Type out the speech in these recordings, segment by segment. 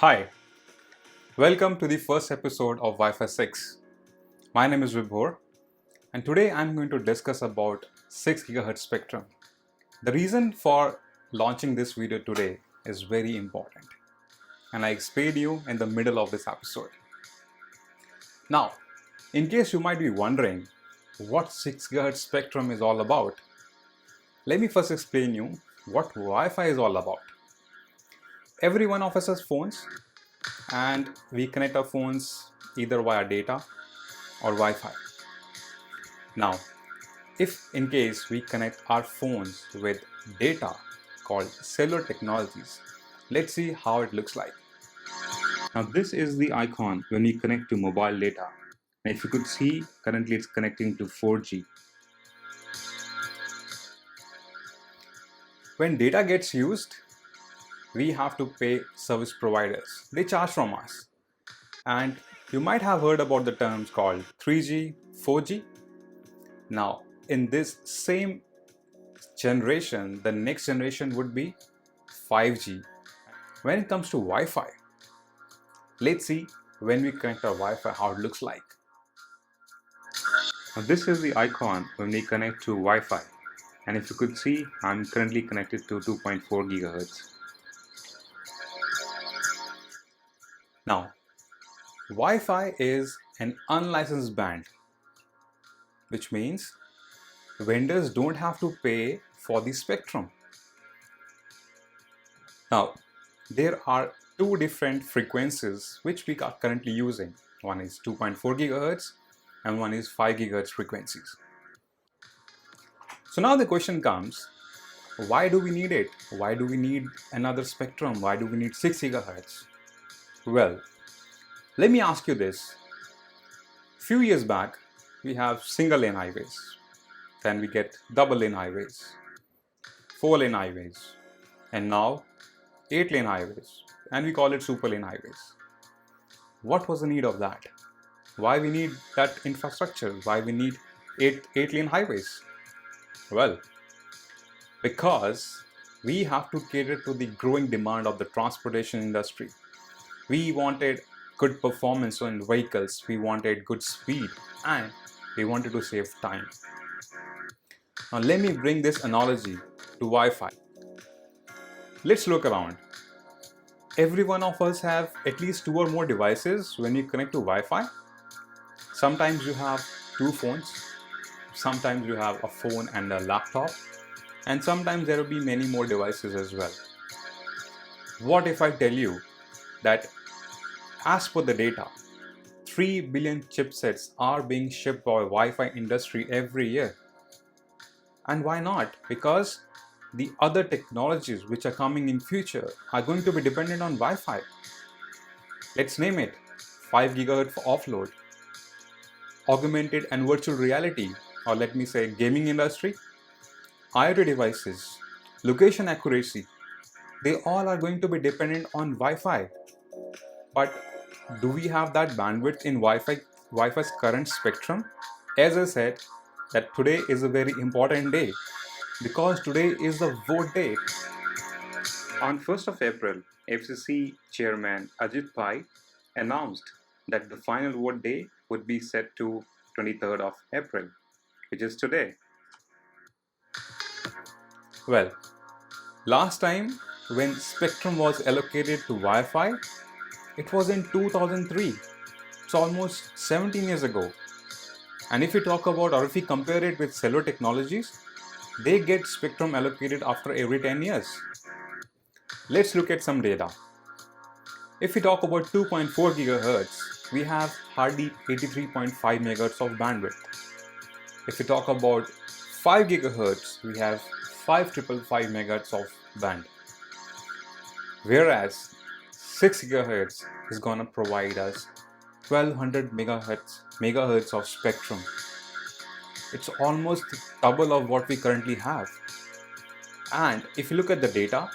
Hi, welcome to the first episode of Wi-Fi 6. My name is Vibhor and today I'm going to discuss about 6 GHz spectrum. The reason for launching this video today is very important and I explain you in the middle of this episode. Now, in case you might be wondering what 6 GHz spectrum is all about, let me first explain you what Wi-Fi is all about. Every one of us has phones and we connect our phones either via data or Wi-Fi. Now, if in case we connect our phones with data called cellular technologies, let's see how it looks like. Now this is the icon when we connect to mobile data. And if you could see, currently it's connecting to 4G. When data gets used, we have to pay service providers. They charge from us. And you might have heard about the terms called 3G, 4G. Now, in this same generation, the next generation would be 5G. When it comes to Wi-Fi, let's see when we connect our Wi-Fi how it looks like. Now, this is the icon when we connect to Wi-Fi. And if you could see, I'm currently connected to 2.4 GHz. Now, Wi-Fi is an unlicensed band, which means vendors don't have to pay for the spectrum. Now, there are two different frequencies which we are currently using. One is 2.4 GHz and one is 5 GHz frequencies. So now the question comes, why do we need it? Why do we need another spectrum? Why do we need 6 GHz? Well, let me ask you this. Few years back, we have single lane highways. Then we get double lane highways, 4-lane highways, and now 8-lane highways, and we call it super lane highways. What was the need of that? Why we need that infrastructure? Why we need 8-lane highways? Well, because we have to cater to the growing demand of the transportation industry. We wanted good performance on vehicles, we wanted good speed, and we wanted to save time. Now let me bring this analogy to Wi-Fi. Let's look around. Every one of us have at least 2 or more devices when you connect to Wi-Fi. Sometimes you have 2 phones, sometimes you have a phone and a laptop, and sometimes there will be many more devices as well. What if I tell you that as per the data, 3 billion chipsets are being shipped by Wi-Fi industry every year? And why not? Because the other technologies which are coming in future are going to be dependent on Wi-Fi. Let's name it 5 GHz for offload, augmented and virtual reality, or let me say gaming industry, IoT devices, location accuracy. They all are going to be dependent on Wi-Fi. But do we have that bandwidth in Wi-Fi's current spectrum? As I said, that today is a very important day because today is the vote day. On 1st of April, FCC Chairman Ajit Pai announced that the final vote day would be set to 23rd of April, which is today. Well, last time when spectrum was allocated to Wi-Fi, it was in 2003. It's almost 17 years ago. And if we talk about, or if we compare it with cellular technologies, they get spectrum allocated after every 10 years. Let's look at some data. If we talk about 2.4 GHz, we have hardly 83.5 MHz of bandwidth. If we talk about 5 GHz, we have 555 MHz of band. Whereas 6 GHz is going to provide us 1200 megahertz of spectrum. It's almost double of what we currently have. And if you look at the data,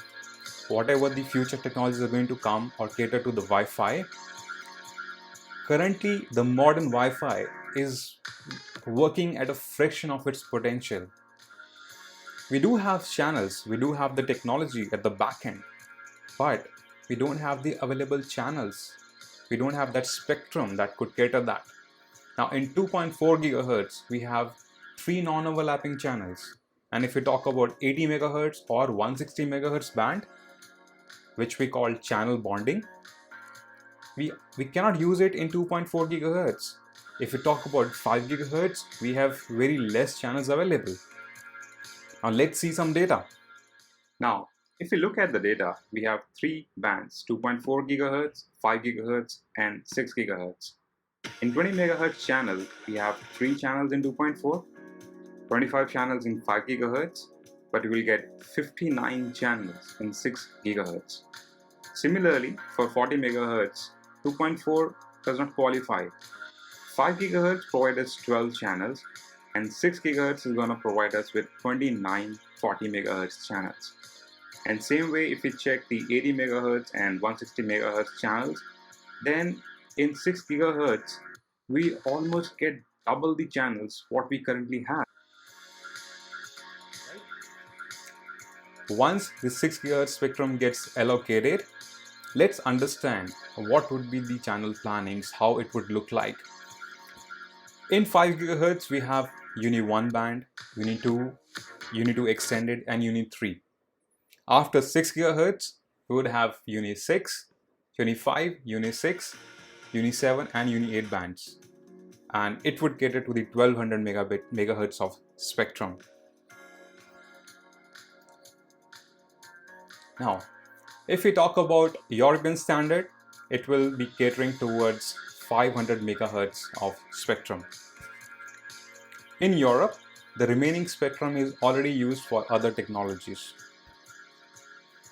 whatever the future technologies are going to come or cater to the Wi-Fi, currently the modern Wi-Fi is working at a fraction of its potential. We do have channels, we do have the technology at the back end, but we don't have the available channels. We don't have that spectrum that could cater that. Now in 2.4 gigahertz, we have 3 non-overlapping channels. And if we talk about 80 megahertz or 160 megahertz band, which we call channel bonding, we cannot use it in 2.4 gigahertz. If we talk about 5 gigahertz, we have very less channels available. Now let's see some data. Now, if we look at the data, we have 3 bands, 2.4 gigahertz, 5 gigahertz, and 6 gigahertz. In 20 megahertz channel, we have 3 channels in 2.4, 25 channels in 5 gigahertz, but we will get 59 channels in 6 gigahertz. Similarly, for 40 megahertz, 2.4 does not qualify. 5 gigahertz provides us 12 channels, and 6 gigahertz is going to provide us with 29 40 megahertz channels. And same way, if we check the 80 megahertz and 160 megahertz channels, then in 6 gigahertz, we almost get double the channels what we currently have. Once the 6 gigahertz spectrum gets allocated, let's understand what would be the channel plannings, how it would look like. In 5 gigahertz, we have Uni 1 band, Uni 2, Uni 2 extended, and Uni 3. After 6 gigahertz, we would have Uni 6, Uni 5, Uni 6, Uni 7, and Uni 8 bands. And it would cater to the 1200 megahertz of spectrum. Now, if we talk about European standard, it will be catering towards 500 megahertz of spectrum. In Europe, the remaining spectrum is already used for other technologies.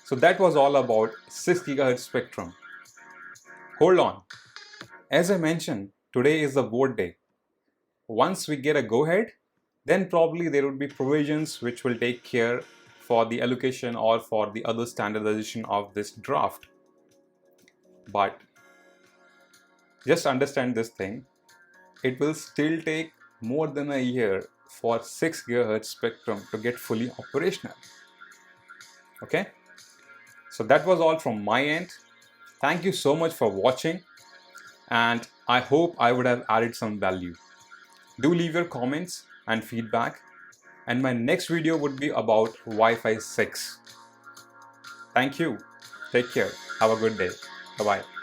So that was all about 6 gigahertz spectrum. Hold on. As I mentioned, today is the vote day. Once we get a go-ahead, then probably there would be provisions which will take care for the allocation or for the other standardization of this draft. But just understand this thing, it will still take more than a year for 6 gigahertz spectrum to get fully operational. Okay, so that was all from my end. Thank you so much for watching, and I hope I would have added some value. Do leave your comments and feedback, and my next video would be about Wi-Fi 6. Thank you. Take care. Have a good day. Bye-bye.